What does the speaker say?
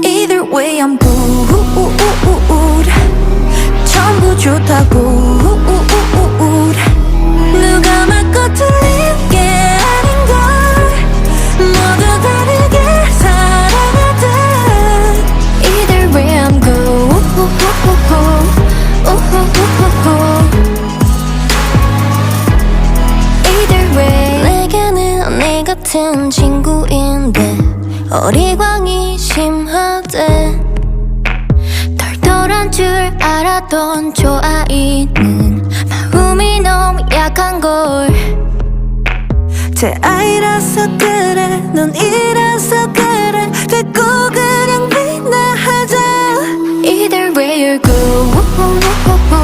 Either way I'm good. 전부 좋다고. 누가 맞고 틀린 게 아닌걸. 모두 다르게 살아가듯. Either way I'm good. Either way 내게는 언니 같은 친구인데 어리광이 심하대. 털털한 줄 알았던 저 아이는 마음이 너무 약한걸. 제 아이라서 그래 넌 이라서 그래.